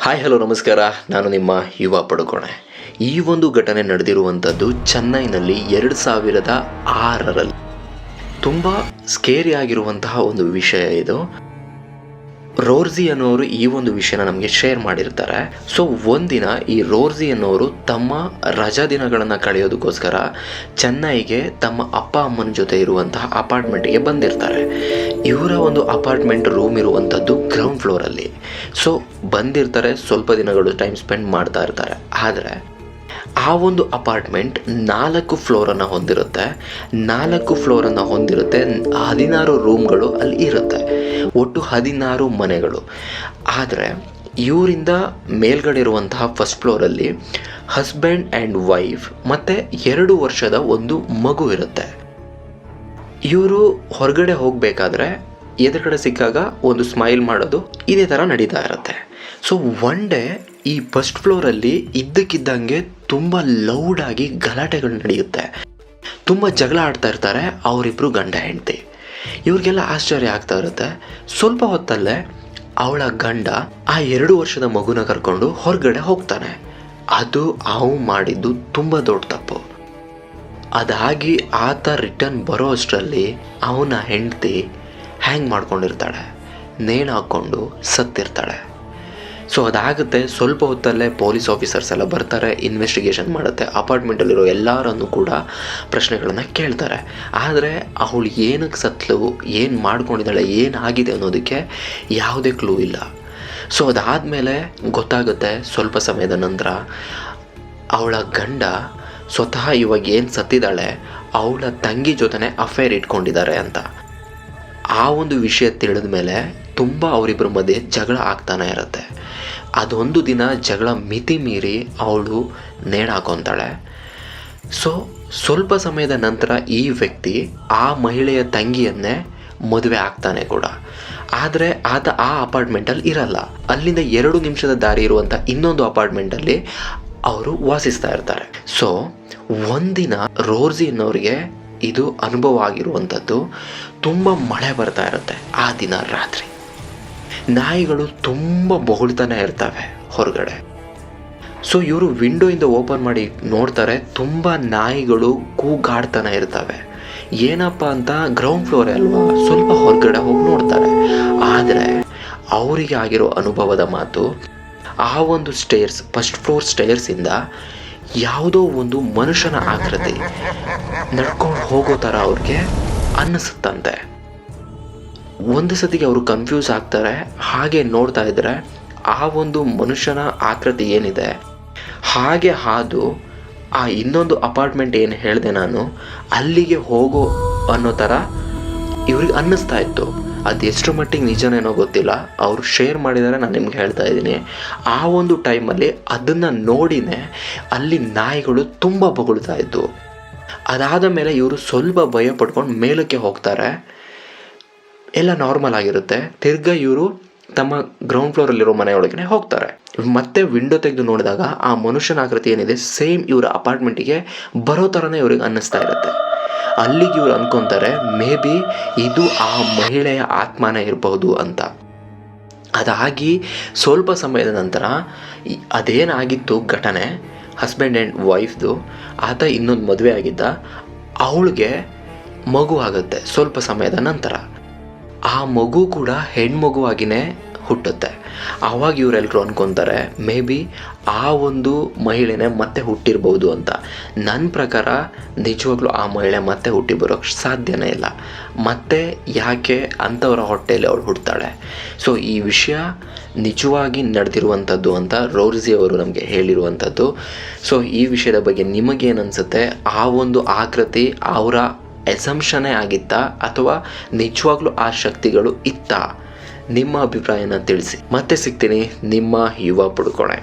Hi hello ನಮಸ್ಕಾರ. ನಾನು ನಿಮ್ಮ ಯುವ ಪಡುಕೋಣೆ. ಈ ಒಂದು ಘಟನೆ ನಡೆದಿರುವಂಥದ್ದು ಚೆನ್ನೈನಲ್ಲಿ 2006ರಲ್ಲಿ. ತುಂಬ ಸ್ಕೇರಿ ಆಗಿರುವಂತಹ ಒಂದು ವಿಷಯ ಇದು. ರೋರ್ಜಿ ಅನ್ನೋರು ಈ ಒಂದು ವಿಷಯನ ನಮಗೆ ಶೇರ್ ಮಾಡಿರ್ತಾರೆ. ಸೊ ಒಂದಿನ ಈ ರೋರ್ಜಿ ಅನ್ನೋರು ತಮ್ಮ ರಜಾ ದಿನಗಳನ್ನು ಕಳೆಯೋದಕ್ಕೋಸ್ಕರ ಚೆನ್ನೈಗೆ ತಮ್ಮ ಅಪ್ಪ ಅಮ್ಮನ ಜೊತೆ ಇರುವಂತಹ ಅಪಾರ್ಟ್ಮೆಂಟ್ಗೆ ಬಂದಿರ್ತಾರೆ. ಇವರ ಒಂದು ಅಪಾರ್ಟ್ಮೆಂಟ್ ರೂಮ್ ಇರುವಂಥದ್ದು ಗ್ರೌಂಡ್ ಫ್ಲೋರಲ್ಲಿ. ಸೊ ಬಂದಿರ್ತಾರೆ, ಸ್ವಲ್ಪ ದಿನಗಳು ಟೈಮ್ ಸ್ಪೆಂಡ್ ಮಾಡ್ತಾ ಇರ್ತಾರೆ. ಆದರೆ ಆ ಒಂದು ಅಪಾರ್ಟ್ಮೆಂಟ್ 4 ಫ್ಲೋರನ್ನು ಹೊಂದಿರುತ್ತೆ. 4 ಫ್ಲೋರನ್ನು ಹೊಂದಿರುತ್ತೆ. 16 ರೂಮ್ಗಳು ಅಲ್ಲಿ ಇರುತ್ತೆ. ಒಟ್ಟು 16 ಮನೆಗಳು. ಆದರೆ ಇವರಿಂದ ಮೇಲ್ಗಡೆ ಇರುವಂತಹ ಫಸ್ಟ್ ಫ್ಲೋರಲ್ಲಿ ಹಸ್ಬೆಂಡ್ ಆ್ಯಂಡ್ ವೈಫ್ ಮತ್ತು 2 ವರ್ಷದ ಒಂದು ಮಗು ಇರುತ್ತೆ. ಇವರು ಹೊರಗಡೆ ಹೋಗಬೇಕಾದ್ರೆ ಎದುರುಗಡೆ ಸಿಕ್ಕಾಗ ಒಂದು ಸ್ಮೈಲ್ ಮಾಡೋದು ಇದೇ ಥರ ನಡೀತಾ ಇರುತ್ತೆ. ಸೊ ಒನ್ ಡೇ ಈ ಫಸ್ಟ್ ಫ್ಲೋರಲ್ಲಿ ಇದ್ದಕ್ಕಿದ್ದಂಗೆ ತುಂಬ ಲೌಡಾಗಿ ಗಲಾಟೆಗಳು ನಡೆಯುತ್ತೆ. ತುಂಬ ಜಗಳ ಆಡ್ತಾ ಇರ್ತಾರೆ ಅವರಿಬ್ಬರು ಗಂಡ ಹೆಂಡತಿ. ಇವ್ರಿಗೆಲ್ಲ ಆಶ್ಚರ್ಯ ಆಗ್ತಾ ಇರುತ್ತೆ. ಸ್ವಲ್ಪ ಹೊತ್ತಲ್ಲೇ ಅವಳ ಗಂಡ ಆ 2 ವರ್ಷದ ಮಗುನ ಕರ್ಕೊಂಡು ಹೊರಗಡೆ ಹೋಗ್ತಾನೆ. ಅದು ಅವು ಮಾಡಿದ್ದು ತುಂಬ ದೊಡ್ಡ ತಪ್ಪು. ಅದಾಗಿ ಆತ ರಿಟರ್ನ್ ಬರೋ ಅಷ್ಟರಲ್ಲಿ ಅವನ ಹೆಂಡತಿ ಹ್ಯಾಂಗ್ ಮಾಡ್ಕೊಂಡಿರ್ತಾಳೆ, ನೇಣು ಹಾಕ್ಕೊಂಡು ಸತ್ತಿರ್ತಾಳೆ. ಸೊ ಅದಾಗುತ್ತೆ. ಸ್ವಲ್ಪ ಹೊತ್ತಲ್ಲೇ ಪೊಲೀಸ್ ಆಫೀಸರ್ಸ್ ಎಲ್ಲ ಬರ್ತಾರೆ, ಇನ್ವೆಸ್ಟಿಗೇಷನ್ ಮಾಡುತ್ತೆ. ಅಪಾರ್ಟ್ಮೆಂಟಲ್ಲಿರೋ ಎಲ್ಲರನ್ನು ಕೂಡ ಪ್ರಶ್ನೆಗಳನ್ನು ಕೇಳ್ತಾರೆ. ಆದರೆ ಅವಳು ಏನಕ್ಕೆ ಸತ್ಲು, ಏನು ಮಾಡ್ಕೊಂಡಿದ್ದಾಳೆ, ಏನಾಗಿದೆ ಅನ್ನೋದಕ್ಕೆ ಯಾವುದೇ ಕ್ಲೂ ಇಲ್ಲ. ಸೊ ಅದಾದಮೇಲೆ ಗೊತ್ತಾಗುತ್ತೆ ಸ್ವಲ್ಪ ಸಮಯದ ನಂತರ ಅವಳ ಗಂಡ ಸ್ವತಃ ಇವಾಗ ಏನು ಸತ್ತಿದ್ದಾಳೆ ಅವಳ ತಂಗಿ ಜೊತೆನೇ ಅಫೇರ್ ಇಟ್ಕೊಂಡಿದ್ದಾರೆ ಅಂತ. ಆ ಒಂದು ವಿಷಯ ತಿಳಿದ ಮೇಲೆ ತುಂಬ ಅವರಿಬ್ಬರ ಮಧ್ಯೆ ಜಗಳ ಆಗ್ತಾನೆ ಇರುತ್ತೆ. ಅದೊಂದು ದಿನ ಜಗಳ ಮಿತಿ ಮೀರಿ ಅವಳು ನೇಣು ಹಾಕೊತಾಳೆ. ಸೊ ಸ್ವಲ್ಪ ಸಮಯದ ನಂತರ ಈ ವ್ಯಕ್ತಿ ಆ ಮಹಿಳೆಯ ತಂಗಿಯನ್ನೇ ಮದುವೆ ಆಗ್ತಾನೆ ಕೂಡ. ಆದರೆ ಆತ ಆ ಅಪಾರ್ಟ್ಮೆಂಟಲ್ಲಿ ಇರಲ್ಲ. ಅಲ್ಲಿಂದ 2 ನಿಮಿಷದ ದಾರಿ ಇರುವಂಥ ಇನ್ನೊಂದು ಅಪಾರ್ಟ್ಮೆಂಟಲ್ಲಿ ಅವರು ವಾಸಿಸ್ತಾ ಇರ್ತಾರೆ. ಸೊ ಒಂದಿನ ರೋರ್ಜಿ ಅನ್ನೋರಿಗೆ ಇದು ಅನುಭವ ಆಗಿರುವಂಥದ್ದು. ತುಂಬ ಮಳೆ ಬರ್ತಾ ಇರುತ್ತೆ ಆ ದಿನ ರಾತ್ರಿ. ನಾಯಿಗಳು ತುಂಬ ಬೊಗಳ್ತಾನೆ ಇರ್ತವೆ ಹೊರಗಡೆ. ಸೊ ಇವರು ವಿಂಡೋಯಿಂದ ಓಪನ್ ಮಾಡಿ ನೋಡ್ತಾರೆ, ತುಂಬ ನಾಯಿಗಳು ಕೂಗಾಡ್ತಾನೆ ಇರ್ತವೆ. ಏನಪ್ಪ ಅಂತ ಗ್ರೌಂಡ್ ಫ್ಲೋರ್ ಅಲ್ವಾ, ಸ್ವಲ್ಪ ಹೊರಗಡೆ ಹೋಗಿ ನೋಡ್ತಾರೆ. ಆದರೆ ಅವರಿಗೆ ಆಗಿರೋ ಅನುಭವದ ಮಾತು, ಆ ಒಂದು ಸ್ಟೇರ್ಸ್, ಫಸ್ಟ್ ಫ್ಲೋರ್ ಸ್ಟೇರ್ಸಿಂದ ಯಾವುದೋ ಒಂದು ಮನುಷ್ಯನ ಆಕೃತಿ ನಡ್ಕೊಂಡು ಹೋಗೋ ಥರ ಅವ್ರಿಗೆ ಅನ್ನಿಸುತ್ತಂತೆ. ಒಂದು ಸತಿಗೆ ಅವರು ಕನ್ಫ್ಯೂಸ್ ಆಗ್ತಾರೆ. ಹಾಗೆ ನೋಡ್ತಾ ಇದ್ದರೆ ಆ ಒಂದು ಮನುಷ್ಯನ ಆಕೃತಿ ಏನಿದೆ ಹಾಗೆ ಹಾದು ಆ ಇನ್ನೊಂದು ಅಪಾರ್ಟ್ಮೆಂಟ್ ಏನು ಹೇಳಿದೆ ನಾನು ಅಲ್ಲಿಗೆ ಹೋಗೋ ಅನ್ನೋ ಥರ ಇವ್ರಿಗೆ ಅನ್ನಿಸ್ತಾ ಇತ್ತು. ಅದು ಎಷ್ಟು ಮಟ್ಟಿಗೆ ನಿಜನೇನೋ ಗೊತ್ತಿಲ್ಲ, ಅವರು ಶೇರ್ ಮಾಡಿದರೆ ನಾನು ನಿಮ್ಗೆ ಹೇಳ್ತಾ ಇದ್ದೀನಿ. ಆ ಒಂದು ಟೈಮಲ್ಲಿ ಅದನ್ನು ನೋಡಿನೇ ಅಲ್ಲಿ ನಾಯಿಗಳು ತುಂಬ ಬೊಗಳ್ತಾ ಇತ್ತು. ಅದಾದ ಮೇಲೆ ಇವರು ಸ್ವಲ್ಪ ಭಯ ಪಡ್ಕೊಂಡು ಮೇಲಕ್ಕೆ ಹೋಗ್ತಾರೆ. ಎಲ್ಲ ನಾರ್ಮಲ್ ಆಗಿರುತ್ತೆ. ತಿರ್ಗಾ ಇವರು ತಮ್ಮ ಗ್ರೌಂಡ್ ಫ್ಲೋರಲ್ಲಿರೋ ಮನೆಯೊಳಗಡೆ ಹೋಗ್ತಾರೆ. ಮತ್ತೆ ವಿಂಡೋ ತೆಗೆದು ನೋಡಿದಾಗ ಆ ಮನುಷ್ಯನ ಆಕೃತಿ ಏನಿದೆ ಸೇಮ್ ಇವರ ಅಪಾರ್ಟ್ಮೆಂಟಿಗೆ ಬರೋ ಥರನೇ ಇವ್ರಿಗೆ ಅನ್ನಿಸ್ತಾ ಇರುತ್ತೆ. ಅಲ್ಲಿಗೆ ಇವ್ರು ಅಂದ್ಕೊತಾರೆ ಮೇ ಬಿ ಇದು ಆ ಮಹಿಳೆಯ ಆತ್ಮನೇ ಇರಬಹುದು ಅಂತ. ಅದಾಗಿ ಸ್ವಲ್ಪ ಸಮಯದ ನಂತರ ಅದೇನಾಗಿತ್ತು ಘಟನೆ, ಹಸ್ಬೆಂಡ್ ಆ್ಯಂಡ್ ವೈಫ್ದು, ಆತ ಇನ್ನೊಂದು ಮದುವೆ ಆಗಿದ್ದ, ಅವಳಿಗೆ ಮಗು ಆಗುತ್ತೆ ಸ್ವಲ್ಪ ಸಮಯದ ನಂತರ. ಆ ಮಗು ಕೂಡ ಹೆಣ್ಮಗುವಾಗಿಯೇ ಹುಟ್ಟುತ್ತೆ. ಆವಾಗ ಇವರೆಲ್ಲರೂ ಅಂದ್ಕೊತಾರೆ ಮೇ ಬಿ ಆ ಒಂದು ಮಹಿಳೆನೇ ಮತ್ತೆ ಹುಟ್ಟಿರ್ಬೋದು ಅಂತ. ನನ್ನ ಪ್ರಕಾರ ನಿಜವಾಗ್ಲೂ ಆ ಮಹಿಳೆ ಮತ್ತೆ ಹುಟ್ಟಿ ಬರೋಕ್ಕೆ ಸಾಧ್ಯನೇ ಇಲ್ಲ. ಮತ್ತೆ ಯಾಕೆ ಅಂಥವರ ಹೊಟ್ಟೆಯಲ್ಲಿ ಅವಳು ಹುಡ್ತಾಳೆ? ಸೊ ಈ ವಿಷಯ ನಿಜವಾಗಿ ನಡೆದಿರುವಂಥದ್ದು ಅಂತ ರೋರ್ಜಿ ಅವರು ನಮಗೆ ಹೇಳಿರುವಂಥದ್ದು. ಸೊ ಈ ವಿಷಯದ ಬಗ್ಗೆ ನಿಮಗೇನು ಅನಿಸುತ್ತೆ? ಆ ಒಂದು ಆಕೃತಿ ಅವರ ಎಸಂಪ್ಷನ್ನೇ ಆಗಿತ್ತಾ ಅಥವಾ ನಿಜವಾಗ್ಲೂ ಆ ಶಕ್ತಿಗಳು ಇತ್ತಾ? ನಿಮ್ಮ ಅಭಿಪ್ರಾಯನ ತಿಳಿಸಿ. ಮತ್ತೆ ಸಿಗ್ತೀನಿ ನಿಮ್ಮ ಯುವ ಪಡುಕೋಣೆ.